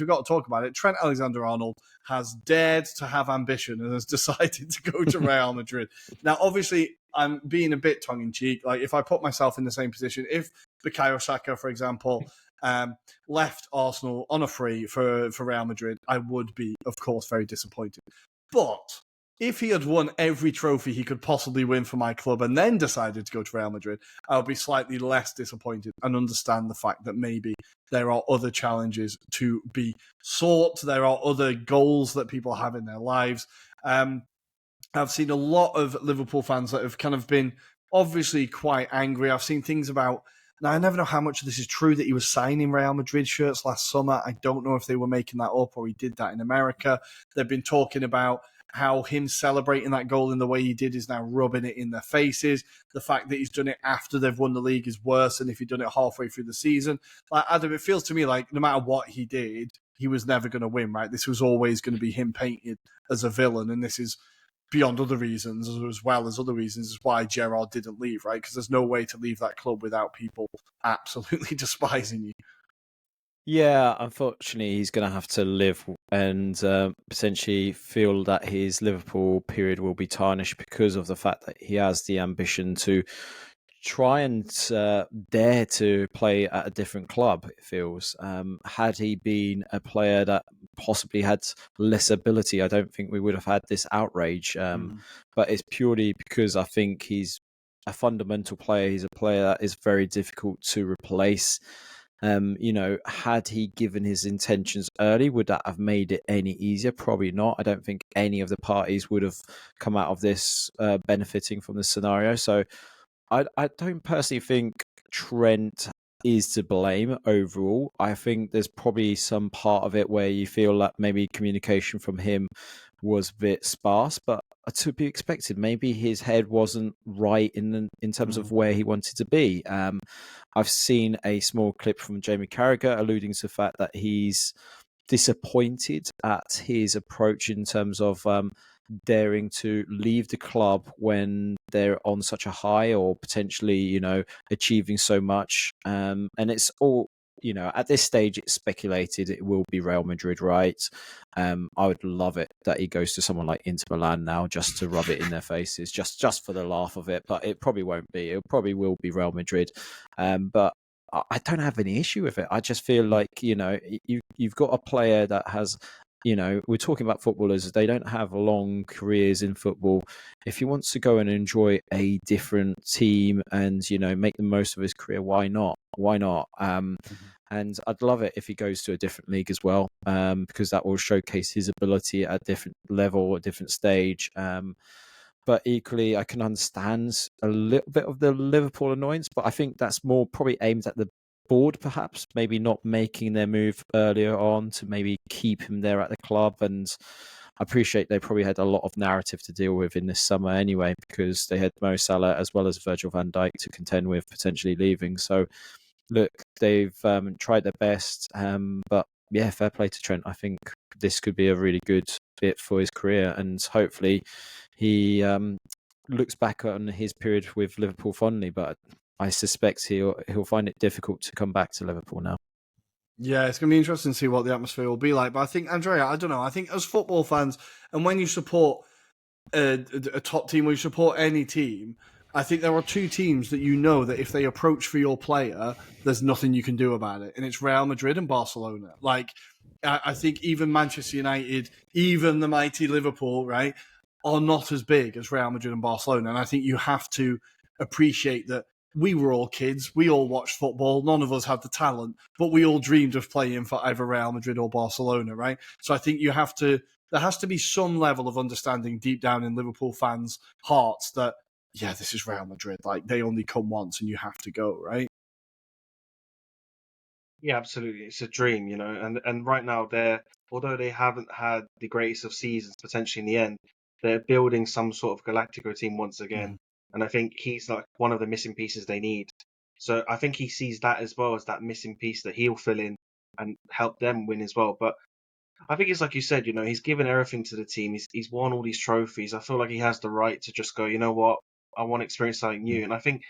we've got to talk about it. Trent Alexander Arnold has dared to have ambition and has decided to go to Real Madrid. Now, obviously, I'm being a bit tongue-in-cheek. Like, if I put myself in the same position, if Bukayo Saka, for example, left Arsenal on a free for Real Madrid, I would be, of course, very disappointed. But if he had won every trophy he could possibly win for my club and then decided to go to Real Madrid, I would be slightly less disappointed and understand the fact that maybe there are other challenges to be sought. There are other goals that people have in their lives. I've seen a lot of Liverpool fans that have kind of been obviously quite angry. I've seen things about, now I never know how much of this is true, that he was signing Real Madrid shirts last summer. I don't know if they were making that up or he did that in America. They've been talking about how him celebrating that goal in the way he did is now rubbing it in their faces. The fact that he's done it after they've won the league is worse than if he'd done it halfway through the season. Like, Adam, it feels to me like no matter what he did, he was never going to win, right? This was always going to be him painted as a villain, and this is beyond other reasons, as well as other reasons, is why Gerrard didn't leave, right? Because there's no way to leave that club without people absolutely despising you. Yeah, unfortunately, he's going to have to live and potentially feel that his Liverpool period will be tarnished because of the fact that he has the ambition to try and dare to play at a different club, it feels. Had he been a player that possibly had less ability, I don't think we would have had this outrage. But it's purely because I think he's a fundamental player. He's a player that is very difficult to replace. Had he given his intentions early, would that have made it any easier? Probably not. I don't think any of the parties would have come out of this benefiting from this scenario. So I don't personally think Trent is to blame overall. I think there's probably some part of it where you feel like maybe communication from him was a bit sparse, but to be expected. Maybe his head wasn't right in terms of where he wanted to be. I've seen a small clip from Jamie Carragher alluding to the fact that he's disappointed at his approach in terms of daring to leave the club when they're on such a high or potentially, achieving so much. And it's all, at this stage, it's speculated it will be Real Madrid, right? I would love it that he goes to someone like Inter Milan now just to rub it in their faces, just for the laugh of it. But it probably won't be. It probably will be Real Madrid. But I don't have any issue with it. I just feel like, you've got a player that has, we're talking about footballers. They don't have long careers in football. If he wants to go and enjoy a different team and, make the most of his career, why not? Why not? And I'd love it if he goes to a different league as well, because that will showcase his ability at a different level, a different stage. But equally, I can understand a little bit of the Liverpool annoyance, but I think that's more probably aimed at the board, perhaps, maybe not making their move earlier on to maybe keep him there at the club. And I appreciate they probably had a lot of narrative to deal with in this summer anyway, because they had Mo Salah as well as Virgil van Dijk to contend with potentially leaving. So, look, they've tried their best, but yeah, fair play to Trent. I think this could be a really good bit for his career, and hopefully he looks back on his period with Liverpool fondly, but I suspect he'll find it difficult to come back to Liverpool now. Yeah, it's going to be interesting to see what the atmosphere will be like. But I think, Andrea, I don't know. I think as football fans, and when you support a top team, or you support any team, I think there are two teams that that if they approach for your player, there's nothing you can do about it. And it's Real Madrid and Barcelona. Like, I think even Manchester United, even the mighty Liverpool, right, are not as big as Real Madrid and Barcelona. And I think you have to appreciate that we were all kids. We all watched football. None of us had the talent, but we all dreamed of playing for either Real Madrid or Barcelona, right? So I think there has to be some level of understanding deep down in Liverpool fans' hearts that, yeah, this is Real Madrid. Like, they only come once and you have to go, right? Yeah, absolutely. It's a dream, and right now although they haven't had the greatest of seasons potentially in the end, they're building some sort of Galactico team once again. And I think he's like one of the missing pieces they need. So I think he sees that as well as that missing piece that he'll fill in and help them win as well. But I think it's like you said, he's given everything to the team. He's won all these trophies. I feel like he has the right to just go, you know what, I want to experience something new. And I think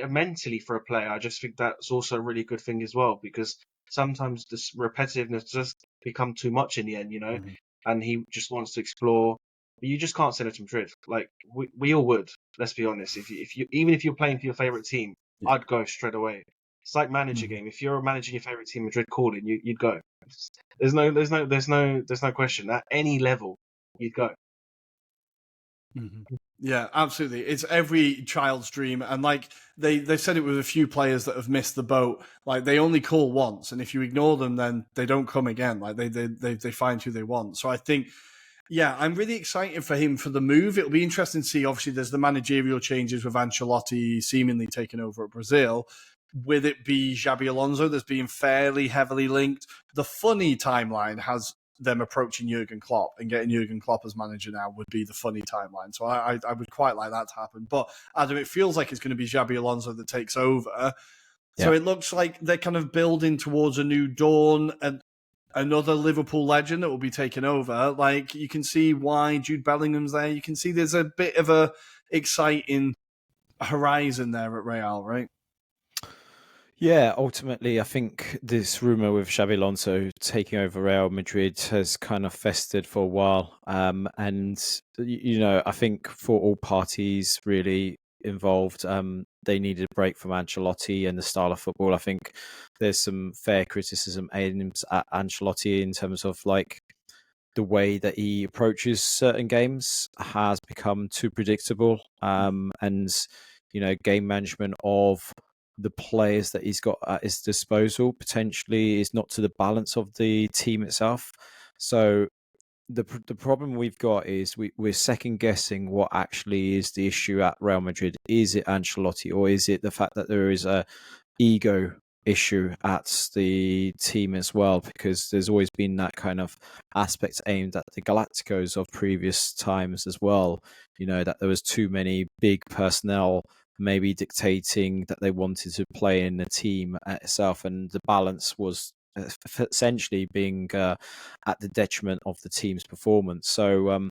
mentally for a player, I just think that's also a really good thing as well, because sometimes this repetitiveness just become too much in the end, you know, Mhm. and he just wants to explore. But you just can't send it to Madrid. Like we all would. Let's be honest. If you even if you're playing for your favorite team, Yeah. I'd go straight away. It's like manager Mhm. game. If you're managing your favorite team, Madrid calling, you'd go. There's no question. At any level, you'd go. Mhm. Yeah, absolutely. It's every child's dream, and like they've said it with a few players that have missed the boat. Like they only call once, and if you ignore them, then they don't come again. Like they find who they want. So I think, yeah, I'm really excited for him for the move. It'll be interesting to see. Obviously, there's the managerial changes with Ancelotti seemingly taking over at Brazil. Will it be Xabi Alonso that's being fairly heavily linked? The funny timeline has them approaching Jurgen Klopp and getting Jurgen Klopp as manager now would be the funny timeline. So I would quite like that to happen. But Adam, it feels like it's going to be Xabi Alonso that takes over. So it looks like they're kind of building towards a new dawn and another Liverpool legend that will be taking over. Like you can see why Jude Bellingham's there. You can see there's a bit of a exciting horizon there at Real, right? Yeah, ultimately, I think this rumor with Xabi Alonso taking over Real Madrid has kind of festered for a while. And, I think for all parties really involved, they needed a break from Ancelotti and the style of football. I think there's some fair criticism aimed at Ancelotti in terms of like the way that he approaches certain games has become too predictable. And, game management of the players that he's got at his disposal potentially is not to the balance of the team itself. So the problem we've got is we're second guessing what actually is the issue at Real Madrid. Is it Ancelotti or is it the fact that there is a ego issue at the team as well? Because there's always been that kind of aspect aimed at the Galacticos of previous times as well. That there was too many big personnel maybe dictating that they wanted to play in the team itself, and the balance was essentially being at the detriment of the team's performance. So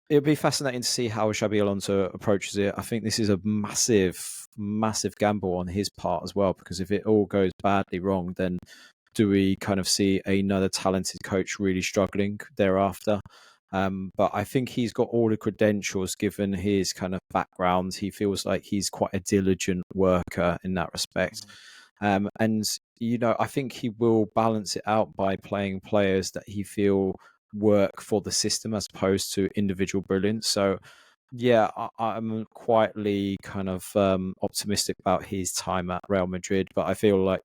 it'll be fascinating to see how Xabi Alonso approaches it. I think this is a massive, massive gamble on his part as well, because if it all goes badly wrong, then do we kind of see another talented coach really struggling thereafter? But I think he's got all the credentials given his kind of background. He feels like he's quite a diligent worker in that respect. And, I think he will balance it out by playing players that he feel work for the system as opposed to individual brilliance. So, yeah, I'm quietly kind of optimistic about his time at Real Madrid. But I feel like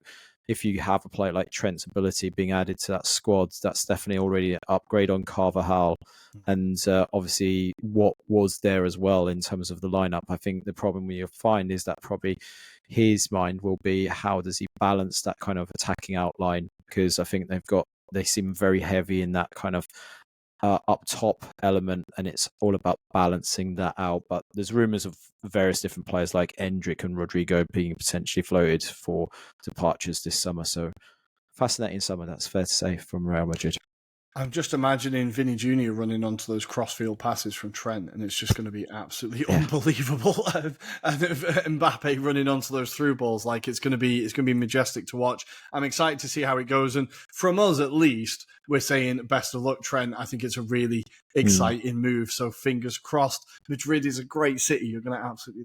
if you have a player like Trent's ability being added to that squad, that's definitely already an upgrade on Carvajal. And obviously what was there as well in terms of the lineup. I think the problem you'll find is that probably his mind will be how does he balance that kind of attacking outline, because I think they seem very heavy in that kind of up top element, and it's all about balancing that out. But there's rumours of various different players like Endrick and Rodrigo being potentially floated for departures this summer. So fascinating summer, that's fair to say, from Real Madrid. I'm just imagining Vinny Jr. running onto those crossfield passes from Trent, and it's just going to be absolutely unbelievable. And Mbappe running onto those through balls, like it's going to be majestic to watch. I'm excited to see how it goes, and from us at least, we're saying best of luck, Trent. I think it's a really exciting move. So fingers crossed. Madrid is a great city. You're going to absolutely